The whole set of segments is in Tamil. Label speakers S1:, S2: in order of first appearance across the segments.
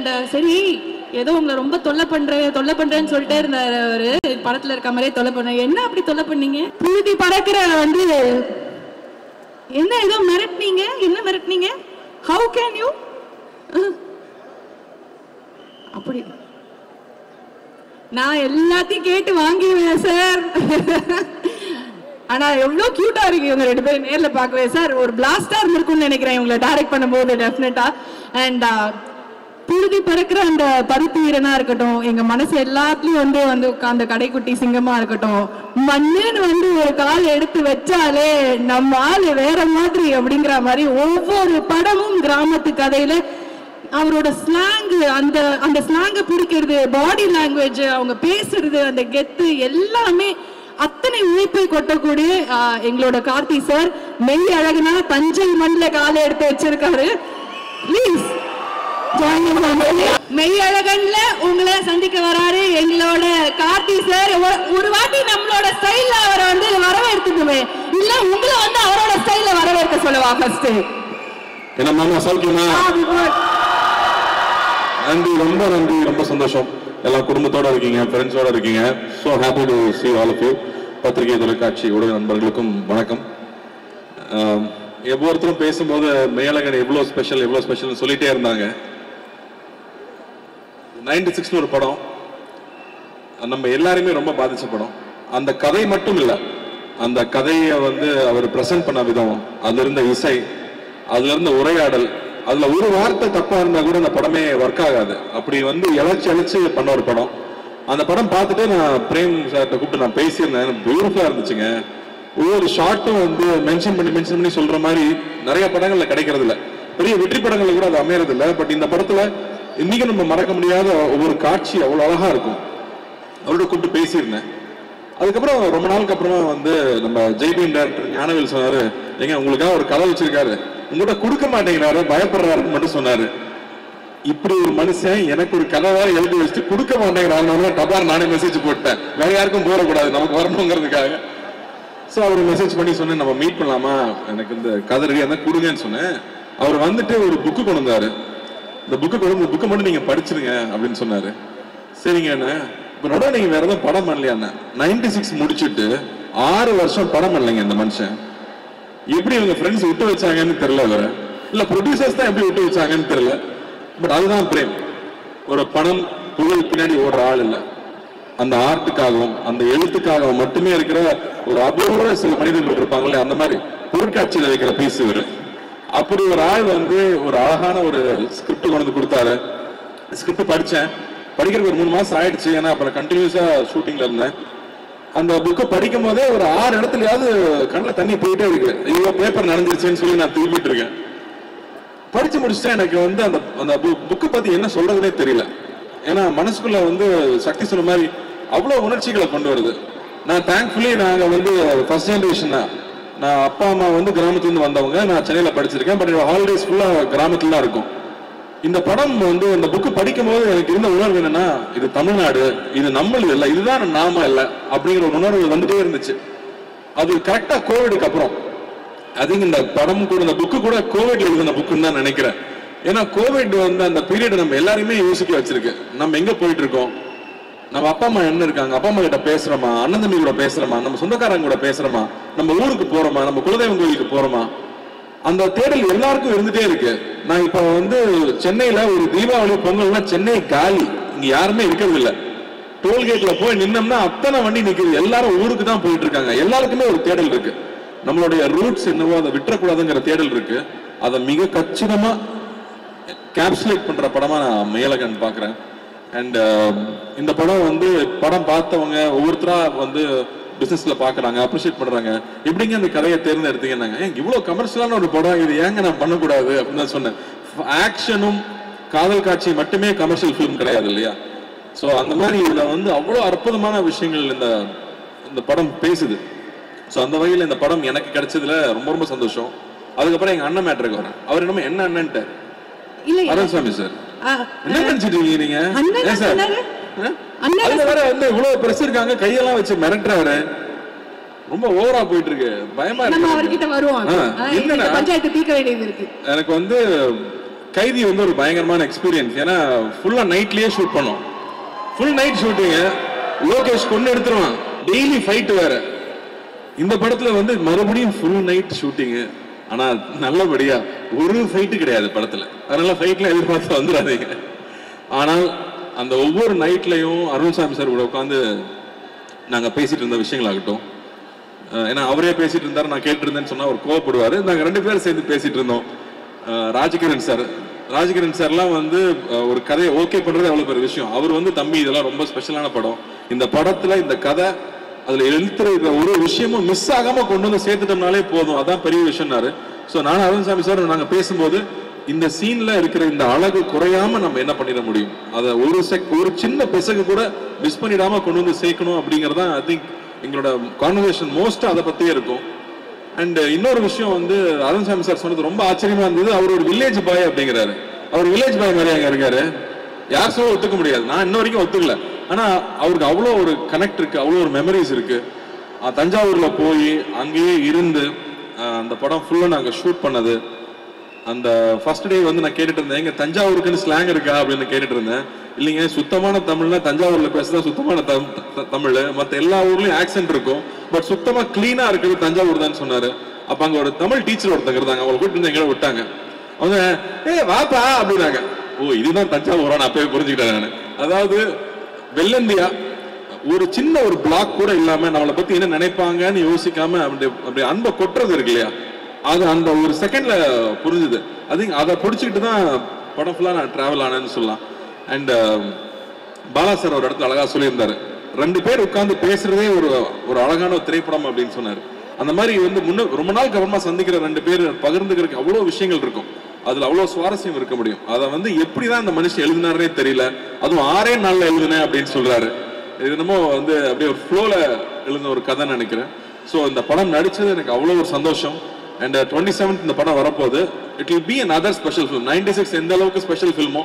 S1: அண்ட் சரி ஏதோ உங்களை ரொம்ப தொல்லை பண்றேன்னு சொல்லிட்டே இருந்தாரு அவரு. படத்துல இருக்க மாதிரியே தொல்லை பண்ண. என்ன அப்படி தொல்லை பண்ணீங்க? புழுதி பறக்கிற வந்து என்ன ஏதோ மிரட்டினீங்க? என்ன மிரட்டினீங்க? ஹவு கேன் யூ அப்படி? நான் எல்லாத்தையும் கேட்டு வாங்கிடுவேன் சார். ஆனா எவ்வளவு கியூட்டா இருக்கு இவங்க ரெண்டு பேரும் நேர்ல பார்க்கவே. சார் ஒரு பிளாஸ்டா இருந்திருக்கும்னு நினைக்கிறேன் இவங்களை டைரக்ட் பண்ணும்போது டெஃபினட்டா. அண்ட் புழுதி பறக்கிற அந்த பருத்தி வீரனா இருக்கட்டும், எங்க மனசு எல்லாத்துலயும் வந்து அந்த கடைக்குட்டி சிங்கமா இருக்கட்டும், மண்ணுன்னு வந்து ஒரு கால் எடுத்து வச்சாலே நம்ம ஆளு வேற மாதிரி அப்படிங்கிற மாதிரி ஒவ்வொரு படமும் கிராமத்து கதையில அவரோட ஸ்லாங், அந்த ஸ்லாங்க பிடிக்கிறது, பாடி லாங்குவேஜ், அவங்க பேசுறது, அந்த கெத்து எல்லாமே அத்தனை உழைப்பை கொட்டக்கூடிய எங்களோட கார்த்தி சார். மெய் அழகுனா தஞ்சை மண்ணில் காலை எடுத்து வச்சிருக்காரு. ப்ளீஸ் மெய்யழகன்ல உங்களை சந்திக்க வராரு எங்களோட கார்த்தி சார். ஒரு வாட்டி நம்மளோட ஸ்டைல்ல அவரை வந்து வரவேற்கணுமே, இல்ல உங்களை வந்து அவரோட ஸ்டைல்ல வரவேற்க சொல்லவா ஃபர்ஸ்ட்?
S2: என்ன மாமா சௌக்கியமா? நன்றி, ரொம்ப நன்றி, ரொம்ப சந்தோஷம். எல்லாம் குடும்பத்தோட இருக்கீங்க, ஃப்ரெண்ட்ஸோட இருக்கீங்க. So happy to see all of you. பத்திரிகை தொலைக்காட்சி உடைய நண்பர்களுக்கும் வணக்கம். ஒவ்வொருத்தரும் பேசும்போது மெய்யழகன் எவ்வளோ ஸ்பெஷல் சொல்லிட்டே இருந்தாங்க. 96 ஒரு படம் நம்ம எல்லாருமே ரொம்ப பாதிச்ச படம். அந்த கதை மட்டும் இல்லை, அந்த கதையை வந்து அவர் பிரசன்ட் பண்ண விதம், அதுல இருந்த இசை, அதுல இருந்த உரையாடல், அதுல ஒரு வார்த்தை தப்பா இருந்தா கூட அந்த படமே ஒர்க் ஆகாது. அப்படி வந்து இழைச்சு பண்ண ஒரு படம். அந்த படம் பார்த்துட்டு நான் பிரேம் சார்கிட்ட கூப்பிட்டு நான் பேசியிருந்தேன். பியூட்டிஃபுல்லா இருந்துச்சுங்க. ஒவ்வொரு ஷார்ட்டும் வந்து மென்ஷன் பண்ணி சொல்ற மாதிரி நிறைய படங்கள்ல கிடைக்கிறது இல்லை. பெரிய வெற்றி படங்கள்ல கூட அது அமையறது இல்லை. பட் இந்த படத்துல இன்னைக்கு நம்ம மறக்க முடியாத ஒவ்வொரு காட்சி அவ்வளவு அழகா இருக்கும். அவரோட கூப்பிட்டு பேசியிருந்தேன். அதுக்கப்புறம் ரொம்ப நாளுக்கு அப்புறமா வந்து நம்ம ஜெய்பீன் டைரக்டர் ஞானவேல் சொன்னாரு, எங்க உங்களுக்காக ஒரு கதை வச்சிருக்காரு, உங்கள்கிட்ட கொடுக்க மாட்டேங்கிறாரு, பயப்படுறாருன்னு மட்டும் சொன்னாரு. இப்படி ஒரு மனுஷன் எனக்கு ஒரு கதை வேற எழுதி வச்சுட்டு கொடுக்க மாட்டேங்கிறாரு. டபார் நானே மெசேஜ் போட்டேன், வேற யாருக்கும் போடக்கூடாது, நமக்கு வரணுங்கிறதுக்காக. ஸோ அவர் மெசேஜ் பண்ணி சொன்னேன், நம்ம மீட் பண்ணலாமா, எனக்கு இந்த கதை ரெடியாக இருந்தால் கொடுங்கன்னு சொன்னேன். அவர் வந்துட்டு ஒரு புக்கு கொண்டு வந்தாரு. இந்த புக்கை மட்டும் நீங்க படிச்சிருங்க அப்படின்னு சொன்னாரு. சரிங்க அண்ணா, இப்போ நடுவில் நீங்க வேற எதுவும் படம் பண்ணலையா? 96 முடிச்சுட்டு 6 வருஷம் படம் பண்ணலைங்க இந்த மனுஷன். எப்படி இவங்க ஃப்ரெண்ட்ஸ் விட்டு வச்சாங்கன்னு தெரியல, வேற இல்ல ப்ரொடியூசர்ஸ் தான் எப்படி விட்டு வச்சாங்கன்னு தெரியல. பட் அதுதான் பிரேம். ஒரு படம் புகழ் பின்னாடி ஓடுற ஆள் இல்லை, அந்த ஆர்ட்டுக்காகவும் அந்த எழுத்துக்காகவும் மட்டுமே இருக்கிற ஒரு அபூர்வ சில மனிதர்கள் இருப்பாங்களே, அந்த மாதிரி பொருட்காட்சியில வைக்கிற பீஸ் இவரு. அப்படி ஒரு ஆள் வந்து ஒரு அழகான ஒரு ஸ்கிரிப்ட் கொண்டு வந்து கொடுத்தாரு. ஸ்கிரிப்ட் படிச்சேன். படிக்கிறதுக்கு ஒரு 3 மாசம் ஆயிடுச்சு. ஏன்னா அப்புறம் கண்டினியூஸா ஷூட்டிங்ல இருந்தேன். அந்த புக்கை படிக்கும் போதே ஒரு 6 இடத்துலயாவது கண்ணில் தண்ணி போயிட்டே இருக்கு. ஐயோ பேப்பர் நடந்துருச்சுன்னு சொல்லி நான் திரும்பிட்டு இருக்கேன். படிச்சு முடிச்சுட்டேன். எனக்கு வந்து அந்த புக்கை பத்தி என்ன சொல்றதுனே தெரியல. ஏன்னா மனசுக்குள்ள வந்து சக்தி சொன்ன மாதிரி அவ்வளவு உணர்ச்சிகளை கொண்டு வருது. நான் தேங்க்ஃபுல்லி நாங்க வந்து ஃபர்ஸ்ட் ஜெனரேஷன் தான். நான் அப்பா அம்மா வந்து கிராமத்துலேருந்து வந்தவங்க. நான் சென்னையில் படிச்சிருக்கேன். பட் ஹாலிடேஸ் ஃபுல்லாக கிராமத்துல தான் இருக்கும். இந்த படம் வந்து இந்த புக்கு படிக்கும் போது எனக்கு இருந்த உணர்வு என்னன்னா, இது தமிழ்நாடு, இது நம்மளது இல்லை, இதுதான் நாம இல்லை அப்படிங்கிற ஒரு உணர்வு வந்துட்டே இருந்துச்சு. அது கரெக்டா கோவிடுக்கு அப்புறம் அது இந்த படம் கூட இந்த புக்கு கூட கோவிட்ல எழுதின புக்குன்னு தான் நினைக்கிறேன். ஏன்னா கோவிட் வந்து அந்த பீரியட் நம்ம எல்லாருமே யோசிக்க வச்சிருக்கு. நம்ம எங்க போயிட்டு இருக்கோம், நம்ம அப்பா அம்மா என்ன இருக்காங்க, அப்பா அம்மா கிட்ட பேசுறோமா, அண்ணன் தம்பி கூட பேசுறோமா, நம்ம சொந்தக்காரங்க கூட பேசுறோமா, நம்ம ஊருக்கு போறோமா, நம்ம குலதெய்வம் கோயிலுக்கு போறோமா, அந்த தேடல் எல்லாருக்கும் இருந்துட்டே இருக்கு. நான் இப்ப வந்து சென்னையில ஒரு தீபாவளி பொங்கல்னா சென்னை காலி, இங்க யாருமே இருக்கிறது இல்லை. டோல்கேட்ல போய் நின்னோம்னா அத்தனை வண்டி நிக்குது. எல்லாரும் ஊருக்கு தான் போயிட்டு இருக்காங்க. எல்லாருக்குமே ஒரு தேடல் இருக்கு. நம்மளுடைய ரூட்ஸ் என்னவோ அதை விட்டுறக்கூடாதுங்கிற தேடல் இருக்கு. அதை மிக கச்சிதமா கேப்சுலேட் பண்ற படமா நான் மெய்யழகன் பாக்குறேன். அண்ட் இந்த படம் வந்து படம் பார்த்தவங்க ஒவ்வொருத்தரா வந்து பிசினஸ்ல பாக்குறாங்க, அப்ரிஷியேட் பண்றாங்க. எப்படிங்க அந்த கதையை தேர்ந்தெடுத்தீங்கன்னாங்க, இவ்வளவு கமர்ஷியலான ஒரு படம், இது ஏங்க நான் பண்ணக்கூடாது அப்படின்னு தான் சொன்னேன். ஆக்ஷனும் காதல் காட்சி மட்டுமே கமர்ஷியல் ஃபிலிம் கிடையாது இல்லையா? ஸோ அந்த மாதிரி இதுல வந்து அவ்வளோ அற்புதமான விஷயங்கள் இந்த படம் பேசுது. ஸோ அந்த வகையில் இந்த படம் எனக்கு கிடைச்சதுல ரொம்ப ரொம்ப சந்தோஷம். அதுக்கப்புறம் எங்க அண்ணன் மேட்டருக்கு வரேன். அவர் என்னமோ என்ன அண்ணன்ட்டு அரண்சாமி சார் என்ன நினைச்சிட்டு இருக்கீங்க நீங்க? வேற வந்து இவ்வளவு பிரஸ் இருக்காங்க, கையெல்லாம் வச்சு மிரட்டுறாரு. ரொம்ப ஓவரா போயிட்டு இருக்கு, பயமா இருக்கு. எனக்கு வந்து கைதி வந்து ஒரு பயங்கரமான எக்ஸ்பீரியன்ஸ். ஏன்னா ஃபுல்லா நைட்லயே ஷூட் பண்ணோம். ஃபுல் நைட் ஷூட்டிங்க. லோகேஷ் கொண்டு எடுத்துருவான். டெய்லி ஃபைட் வேற. இந்த படத்துல வந்து மறுபடியும் ஃபுல் நைட் ஷூட்டிங்கு. ஆனா நல்லபடியா ஒரு ஃபைட்டு கிடையாது படத்துல. அதனால ஃபைட்ல எதிர்பார்த்து வந்துடாதீங்க. ஆனால் அந்த ஒவ்வொரு நைட்லையும் அருண்சாமி சார் கூட உட்காந்து நாங்க பேசிட்டு இருந்த விஷயங்களாகட்டும், ஏன்னா அவரே பேசிட்டு இருந்தாரு, நான் கேட்டு இருந்தேன்னு சொன்னா அவர் கோவப்படுவாரு. நாங்க 2 பேரும் சேர்ந்து பேசிட்டு இருந்தோம். ராஜகிரண் சார்லாம் வந்து ஒரு கதையை ஓகே பண்றது அவ்வளவு பெரிய விஷயம். அவர் வந்து தம்பி இதெல்லாம் ரொம்ப ஸ்பெஷலான படம், இந்த படத்துல இந்த கதை அதுல எழுத்துற ஒரு விஷயமும் மிஸ் ஆகாம கொண்டு வந்து சேர்த்துட்டோம்னாலே போதும், அதான் பெரிய விஷயம்னாரு. ஸோ நான் அருண்சாமி சார் நாங்க பேசும்போது இந்த சீன்ல இருக்கிற இந்த அழகு குறையாம நம்ம என்ன பண்ணிட முடியும், அதை ஒரு சின்ன பிசகு கூட மிஸ் பண்ணிடாம கொண்டு வந்து சேர்க்கணும் அப்படிங்கறத ஐ திங்க் எங்களோட கான்வர்சேஷன் மோஸ்டா அதை பத்தியே இருக்கும். அண்ட் இன்னொரு விஷயம் வந்து அருண்சாமி சார் சொன்னது ரொம்ப ஆச்சரியமா இருந்தது. அவர் ஒரு வில்லேஜ் பாய் அப்படிங்கிறாரு. அவர் வில்லேஜ் பாய் மாதிரி அங்க இருக்காரு. யார் சொல்ல ஒத்துக்க முடியாது, நான் இன்ன வரைக்கும் ஒத்துக்கல. ஆனா அவருக்கு அவ்வளோ ஒரு கனெக்ட் இருக்கு, அவ்வளோ ஒரு மெமரிஸ் இருக்கு. தஞ்சாவூர்ல போய் அங்கேயே இருந்து அந்த படம் ஃபுல்லா நாங்க ஷூட் பண்ணது. அந்த ஃபர்ஸ்ட் டே வந்து நான் கேட்டுட்டு இருந்தேன், எங்க தஞ்சாவூருக்குன்னு ஸ்லாங் இருக்கா அப்படின்னு கேட்டுட்டு இருந்தேன். இல்லைங்க, சுத்தமான தமிழ்னா தஞ்சாவூர்ல பேசுறதா சுத்தமான தமிழ், மற்ற எல்லா ஊர்லயும் ஆக்சென்ட் இருக்கும், பட் சுத்தமா கிளீனா இருக்கிறது தஞ்சாவூர் தான் சொன்னாரு. அப்ப அங்க ஒரு தமிழ் டீச்சர் ஒருத்தங்க இருந்தாங்க, அவங்களை கூப்பிட்டு வந்து எங்களை விட்டாங்க. அவங்க வாப்பா அப்படின்னாங்க. ஓ இதுதான் தஞ்சாவூரா, நான் அப்பவே புரிஞ்சுக்கிட்டேன் நான். அதாவது வெள்ளந்தியா ஒரு சின்ன ஒரு பிளாக் கூட இல்லாம நம்மளை பத்தி என்ன நினைப்பாங்கன்னு யோசிக்காம அப்படி அன்பை கொட்டுறது இருக்கு இல்லையா, அது அந்த ஒரு செகண்ட்ல புரிஞ்சுது. அதை பிடிச்சிக்கிட்டு தான் படம் ஃபுல்லா நான் டிராவல் ஆனேன்னு சொல்லலாம். அண்ட் பாலா சார் ஒரு இடத்துல அழகா சொல்லியிருந்தாரு, 2 பேர் உட்கார்ந்து பேசுறதே ஒரு அழகான திரைப்படம் அப்படின்னு சொன்னாரு. அந்த மாதிரி வந்து ரொம்ப நாளுக்கு அப்புறமா சந்திக்கிற 2 பேர் பகிர்ந்துக்கிறதுக்கு அவ்வளவு விஷயங்கள் இருக்கும், அதுல அவ்வளவு சுவாரஸ்யம் இருக்க முடியும். அதை வந்து எப்படிதான் இந்த மனுஷன் எழுதினாரே தெரியல, அதுவும் 6 நாள்ல எழுதுனேன் அப்படின்னு சொல்றாரு. இது என்னமோ வந்து அப்படியே ஒரு ஃப்ளோல எழுதின ஒரு கதை நினைக்கிறேன். ஸோ இந்த படம் நடிச்சது எனக்கு அவ்வளோ ஒரு சந்தோஷம். அண்ட் 27th இந்த படம் வரப்போகுது. It will be another special film. 96 எந்த அளவுக்கு ஸ்பெஷல் ஃபில்மோ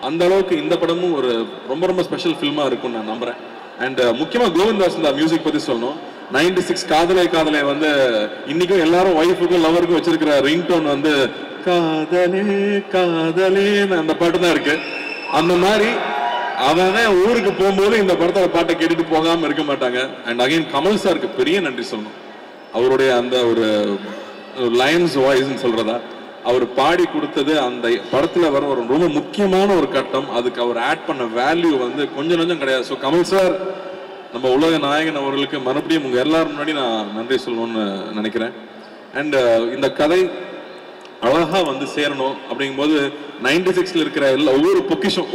S2: அந்த அளவுக்கு இந்த படமும் ஒரு ரொம்ப ரொம்ப ஸ்பெஷல் ஃபில்மா இருக்கும்னு நான் நம்புறேன். அண்ட் முக்கியமா கோவிந்தாஸ் இந்த மியூசிக் பத்தி சொல்லணும். 96 காதலே வந்து இன்னைக்கும் எல்லாரும் ஒய்ஃபுக்கும் லவருக்கும் வச்சிருக்கிற ரிங்டோன் வந்து காதலே காதலேன்னு அந்த பாட்டு தான் இருக்கு. அந்த மாதிரி அவன் ஊருக்கு போகும்போது இந்த படத்தோட பாட்டை கேட்டுட்டு போகாம இருக்க மாட்டாங்க. அண்ட் அகைன் கமல் சாருக்கு பெரிய நன்றி சொல்லணும். அவருடைய அந்த ஒரு லயன்ஸ் வாய்ஸ்ன்னு சொல்றதா, அவர் பாடி கொடுத்தது அந்த படத்துல வர ஒரு ரொம்ப முக்கியமான ஒரு கட்டம். அதுக்கு அவர் ஆட் பண்ண வேல்யூ வந்து கொஞ்சம் கிடையாது. ஸோ கமல் சார், நம்ம உலக நாயகன் அவர்களுக்கு மறுபடியும் உங்க எல்லாரும் முன்னாடி நான் நன்றி சொல்லணும்னு நினைக்கிறேன். அண்ட் இந்த கதை அழகா வந்து சேரணும் அப்படிங்கும்போது 96ல இருக்கிற ஒவ்வொரு பொக்கிஷம்,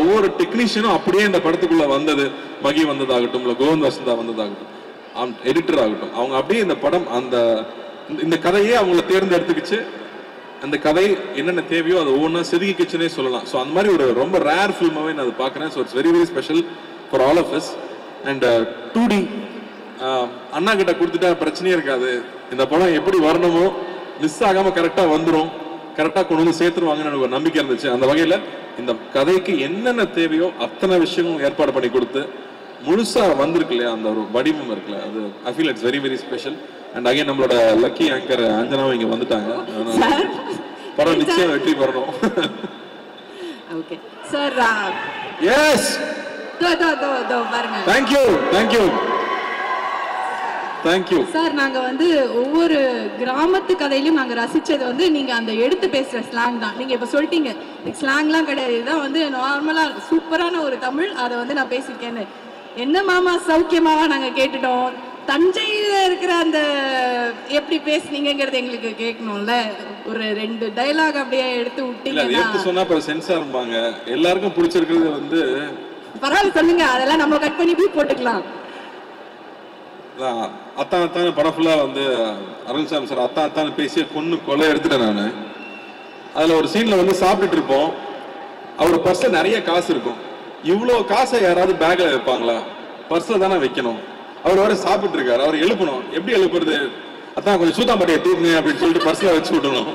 S2: ஒவ்வொரு டெக்னீஷியனும் அப்படியே இந்த படத்துக்குள்ள வந்தது. மகி வந்ததாகட்டும், இல்ல கோவிந்த் வசந்தா வந்ததாகட்டும், எடிட்டர் ஆகட்டும், அவங்க அப்படியே இந்த படம் இந்த கதையே அவங்கள தேர்ந்தெடுத்துக்கிச்சு. அந்த கதை என்னென்ன தேவையோ அதை ஒவ்வொன்றா செதுக்கிச்சுன்னே சொல்லலாம். ஸோ அந்த மாதிரி ஒரு ரொம்ப ரேர் ஃபில்மாவே நான் அதை பார்க்குறேன். So it's very very special for all of us. And 2D அண்ணா கிட்ட கொடுத்துட்டா பிரச்சனையே இருக்காது. இந்த படம் எப்படி வரணுமோ மிஸ் ஆகாம கரெக்டா வந்துடும், கரெக்டா கொண்டு வந்து சேர்த்துருவாங்கன்னு எனக்கு ஒரு நம்பிக்கை இருந்துச்சு. அந்த வகையில இந்த கதைக்கு என்னென்ன தேவையோ அத்தனை விஷயமும் ஏற்பாடு பண்ணி கொடுத்து முழுசா வந்திருக்கு இல்லையா, அந்த ஒரு வடிவம் இருக்குல்ல, அது I feel it's very very special. And again நம்மளோட லக்கி ஆங்கர் அஞ்சனாவும் இங்க வந்துட்டாங்க. படம் நிச்சயம் வெற்றி பெறணும்.
S1: Okay sir.
S2: Yes, thank you thank you thank you
S1: sir. நாங்க வந்து ஒவ்வொரு கிராமத்து கதையிலும் நாங்க ரசிச்சது வந்து நீங்க அந்த எடுத்து பேசுற ஸ்லாங் தான். நீங்க இப்ப சொல்லிட்டீங்க ஸ்லாங்லாம் கிடையாது, இதுதான் வந்து நார்மலா சூப்பரான ஒரு தமிழ், அதை வந்து நான் பேசியிருக்கேன்னு. என்ன மாமா சௌக்கியமாவா நாங்க கேட்டுட்டோம். தஞ்சையில இருக்கிற அந்த எப்படி பேசுனீங்கிறது எங்களுக்கு கேட்கணும்ல. ஒரு 2 டைலாக் அப்படியே எடுத்து விட்டீங்கன்னா
S2: சொன்னா சென்சார் இருப்பாங்க. எல்லாருக்கும் பிடிச்சிருக்கிறது வந்து
S1: பரவாயில்ல சொல்லுங்க, அதெல்லாம் நம்ம கட் பண்ணி போட்டுக்கலாம்.
S2: அத்தான் படம் ஃபுல்லா வந்து அருண்சாமி சார் அத்தான் பேசிய கொலை எடுத்துட்டேன் நான். அதுல ஒரு சீன்ல வந்து சாப்பிட்டுட்டு இருப்போம், அவர் பர்ஸ்ல நிறைய காசு இருக்கும். இவ்வளவு காசை யாராவது பேக்ல வைப்பாங்களா? பர்ஸ்ல தானே வைக்கணும். அவர் வர சாப்பிட்டு இருக்காரு, அவர் எழுப்பணும். எப்படி எழுப்புறது? அதான் கொஞ்சம் சூத்தாம்பட்டியை தூக்குங்க அப்படின்னு சொல்லிட்டு பர்ஸ்ல வச்சு விடணும்.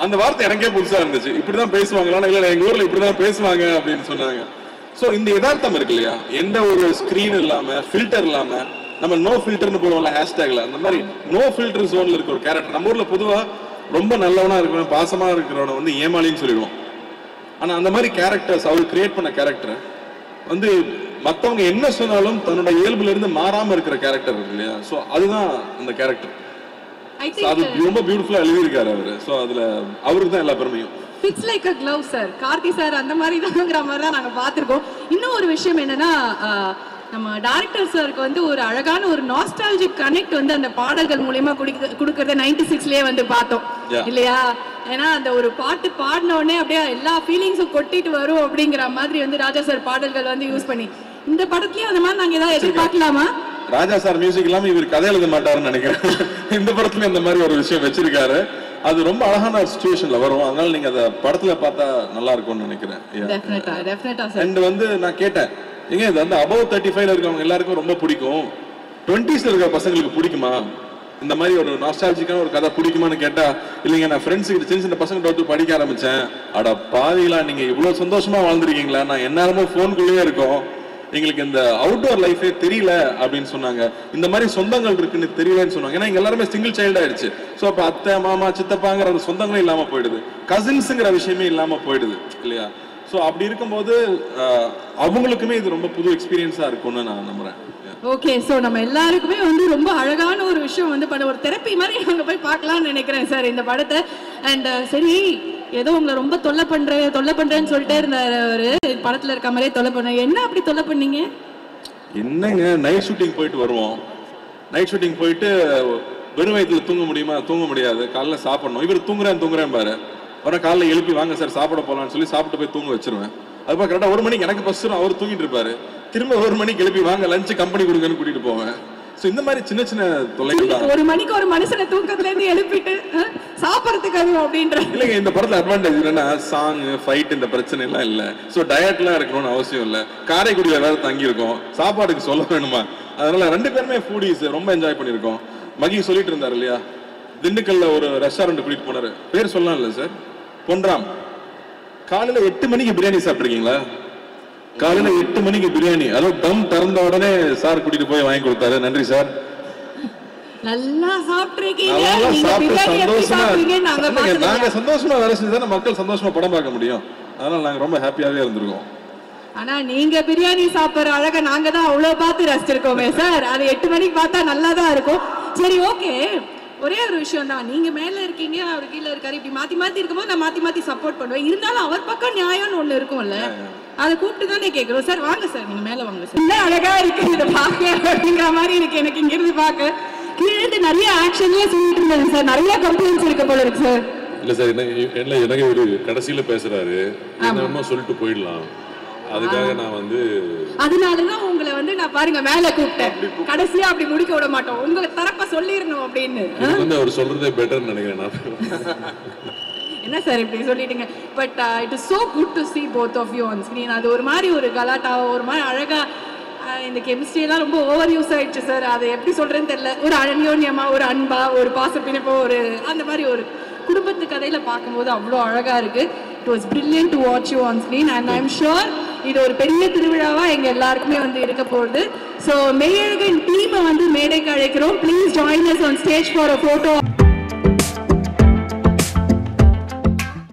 S2: அந்த வார்த்தை எனக்கே புதுசா இருந்துச்சு. இப்படிதான் பேசுவாங்களா? இல்ல எங்க ஊர்ல இப்படிதான் பேசுவாங்க அப்படின்னு சொன்னாங்க. சோ இந்த யதார்த்தம் இருக்கு இல்லையா, எந்த ஒரு ஸ்கிரீன் இல்லாம ஃபில்டர் இல்லாம, நம்ம நோ ஃபில்டர்னு போடுவோம்ல ஹேஷ்டேக்ல, அந்த மாதிரி நோ ஃபில்டர் ஜோன்ல இருக்க ஒரு கேரக்டர். நம்ம ஊர்ல பொதுவா ரொம்ப நல்லவனா இருக்கிறவன் பாசமா இருக்கிறவனை வந்து ஏமாளின்னு சொல்லிடுவோம். ஆனா அந்த மாதிரி கேரக்டர்ஸ் அவர் கிரியேட் பண்ண கேரக்டர் வந்து மற்றவங்க என்ன சொன்னாலும் தன்னோட இயல்புல இருந்து மாறாம இருக்கிற கேரக்டர் இருக்கு இல்லையா? ஸோ அதுதான் அந்த கேரக்டர். அது ரொம்ப பியூட்டிஃபுல்லா எழுதியிருக்காரு அவரு. ஸோ அதுல அவருக்கு தான் எல்லா பெருமையும்.
S1: Fits like a glove sir. Karthi sir அந்த மாதிரி தான்ங்கிற மாதிரி தான் நாங்கள் பார்த்துருக்கோம். இன்னும் ஒரு விஷயம் என்னன்னா, நம்ம டைரக்டர் சாருக்கு வந்து ஒரு அழகான ஒரு நாஸ்டாலஜிக் கனெக்ட் வந்து அந்த பாடல்கள் மூலயமா கொடுக்கறத 96லயே வந்து பார்த்தோம் இல்லையா? ஏன்னா அந்த ஒரு பாட்டு பாடின உடனே அப்படியே எல்லா ஃபீலிங்ஸும் கொட்டிட்டு வரும் அப்படிங்கிற மாதிரி வந்து ராஜா சார் பாடல்கள் வந்து யூஸ் பண்ணி இந்த படத்துலயும் அந்த மாதிரி நாங்க ஏதாவது எதிர்பார்க்கலாமா?
S2: ராஜா சார் மியூசிக் இல்லாம இவர் கதை எழுத மாட்டாருன்னு நினைக்கிறேன். இந்த படத்துல இந்த மாதிரி ஒரு விஷயம் வச்சிருக்காரு. அது ரொம்ப அழகான சிச்சுவேஷன்ல வரும். அதனால நீங்க அந்த படத்துல பார்த்தா நல்லா இருக்கும்னு நினைக்கிறேன். அண்ட் வந்து நான் கேட்டேன், ஏங்க இது வந்து above 35ல இருக்கவங்க எல்லாருக்கும் ரொம்ப பிடிக்கும், 20ஸ்ல இருக்கிற பசங்களுக்கு பிடிக்குமா இந்த மாதிரி ஒரு நாஸ்டாலஜிக்கான ஒரு கதை பிடிக்குமான்னு கேட்டா, இல்லைங்க நான் ஃப்ரெண்ட்ஸ் கிட்ட சின்ன சின்ன பசங்க டோட்டு படிக்க ஆரம்பிச்சேன். அட பாதிகளா, நீங்க இவ்வளவு சந்தோஷமா வாழ்ந்துருக்கீங்களா? நான் எந்நேரமும் போனுக்குள்ளேயே இருக்கோம், எங்களுக்கு இந்த அவுட்டோர் லைஃபே தெரியல அப்படின்னு சொன்னாங்க. இந்த மாதிரி சொந்தங்கள் இருக்குன்னு தெரியலன்னு சொன்னாங்க. ஏன்னா இங்க எல்லாருமே சிங்கிள் சைல்ட் ஆயிடுச்சு. ஸோ அப்ப அத்தை மாமா சித்தப்பாங்கிற ஒரு சொந்தங்களும் இல்லாம போயிடுது, கசின்ஸுங்கிற விஷயமே இல்லாம போயிடுது இல்லையா? ஸோ அப்படி இருக்கும்போது அவங்களுக்குமே இது ரொம்ப புது எக்ஸ்பீரியன்ஸா இருக்கும்னு நான் நம்புறேன்.
S1: ஓகே, ஸோ நம்ம எல்லாருக்குமே வந்து ரொம்ப அழகான ஒரு விஷயம் வந்து பண்ண ஒரு தெரப்பி மாதிரி அங்கே போய் பார்க்கலாம்னு நினைக்கிறேன் சார் இந்த படத்தை. அண்ட் சரி, ஏதோ உங்களை ரொம்ப தொல்லை பண்றேன்னு சொல்லிட்டே இருந்தாரு அவரு. படத்துல இருக்க மாதிரியே தொல்லை பண்ண, என்ன அப்படி தொல்லை பண்ணீங்க?
S2: என்னங்க, நைட் ஷூட்டிங் போயிட்டு வருவோம். நைட் ஷூட்டிங் போயிட்டு வெறும் வயிற்றுல தூங்க முடியுமா? தூங்க முடியாது. காலைல சாப்பிடணும். இவர் தூங்குறேன் பாரு. அப்புறம் காலைல எழுப்பி வாங்க சார் சாப்பிட போகலான்னு சொல்லி சாப்பிட்டு போய் தூங்க வச்சிருவேன். அதுப்பா கரெக்டாக 1 மணிக்கு எனக்கு பஸ்ஸும் அவர் தூங்கிட்டு இருப்பாரு. திரும்ப 1 மணிக்கு எழுப்பி வாங்க லஞ்சு கம்பெனி கொடுங்கன்னு கூட்டிட்டு போவேன். ஸோ இந்த மாதிரி சின்ன சின்ன தொல்லைகள் தான்.
S1: 1 மணிக்கு ஒரு மனுஷனை தூக்கத்துல இருந்து எழுப்பிட்டு சாப்பிட்றதுக்கு அப்படின்ற
S2: இல்லைங்க. இந்த படத்துல அட்வான்டேஜ் என்னன்னா, சாங் ஃபைட் இந்த பிரச்சனை எல்லாம் இல்லை. ஸோ டயட்லாம் இருக்கணும்னு அவசியம் இல்லை. காரைக்குடியில் ஏதாவது தங்கி இருக்கோம், சாப்பாடுக்கு சொல்ல வேணுமா? அதனால 2 பேருமே ஃபூடிஸ் ரொம்ப என்ஜாய் பண்ணியிருக்கோம். மகி சொல்லிட்டு இருந்தார் இல்லையா, திண்டுக்கல்ல ஒரு ரெஸ்டாரண்ட் கூட்டிட்டு போனாரு. பேர் சொல்லலாம் இல்லை சார், பொன்ராம். காலையில 8 மணிக்கு பிரியாணி சாப்பிட்ருக்கீங்களா? காலையில 8 மணிக்கு பிரியாணி, அதுவும் தம் திறந்த உடனே சார் கூட்டிட்டு போய் வாங்கி கொடுத்தாரு. நன்றி சார்.
S1: நல்லா சாப்பிட்டுருக்கீங்க.
S2: நாங்க சந்தோஷமா வேலை செஞ்சா மக்கள் சந்தோஷமா படம் பார்க்க முடியும். அதனால நாங்க ரொம்ப ஹாப்பியாவே இருந்திருக்கோம்.
S1: ஆனா நீங்க பிரியாணி சாப்பிடுற அழகா நாங்க தான் அவ்வளவு பார்த்து ரசிச்சிருக்கோமே சார். அது 8 மணிக்கு பார்த்தா நல்லா தான் இருக்கும். சரி, ஓகே, ஒரே ஒரு விஷயம் தான், நீங்க மேல இருக்கீங்க அவர் கீழே இருக்காரு, இப்படி மாத்தி இருக்கும்போது நான் மாத்தி சப்போர்ட் பண்ணுவேன். இருந்தாலும் அவர் பக்கம் நியாயம்னு ஒண்ணு இருக்கும்ல, அதை கூப்பிட்டு தானே கேட்கிறோம். சார் வாங்க சார், நீங்க மேல வாங்க சார். என்ன அழகா இருக்கு இதை பார்க்க அப்படிங்கிற மாதிரி இருக்கு எனக்கு இங்க இருந்து பார்க்க. கீழே நிறைய ஆக்ஷன்லயே சொல்லிட்டு இருந்தது சார், நிறைய கம்ப்ளைண்ட்ஸ் இருக்க போல இருக்கு சார்.
S3: இல்ல சார், என்ன எனக்கு ஒரு கடைசியில பேசுறாரு, என்னமோ சொல்லிட்டு போயிடலாம், அதுக்காக நான் வந்து
S1: அதனாலதான் உங்களை வந்து நான் பாருங்க மேல கூப்பிட்டேன். கடைசியா அப்படி முடிக்க விட மாட்டோம், உங்களை தரப்ப சொல்லிடணும் அப்படின்னு.
S3: அவர் சொல்றதே பெட்டர்னு நினைக்கிறேன் நான்.
S1: என்ன சார் இப்படி சொல்லிட்டீங்க? But it is so good to see both of you on screen. அது ஒரு மாதிரி ஒரு கலாட்டா, ஒரு மாதிரி அழகா இந்த கெமிஸ்ட்ரி எல்லாம் ரொம்ப ஓவர் யூஸ் ஆயிடுச்சு சார். அதை எப்படி சொல்றேன்னு தெரியல. ஒரு அந்யோன்யமா, ஒரு அன்பா, ஒரு பாசப்பிணைப்போ, ஒரு அந்த மாதிரி ஒரு குடும்பத்து கதையில பார்க்கும்போது அவ்வளோ அழகா இருக்கு. It was brilliant to watch you on screen and I'm sure இது ஒரு பெரிய திருவிழாவா எங்க எல்லாருக்குமே வந்து இருக்க போகுது. ஸோ மெய்யழகன் டீமை வந்து மேடைக்கு அழைக்கிறோம். Please join us on stage for a photo.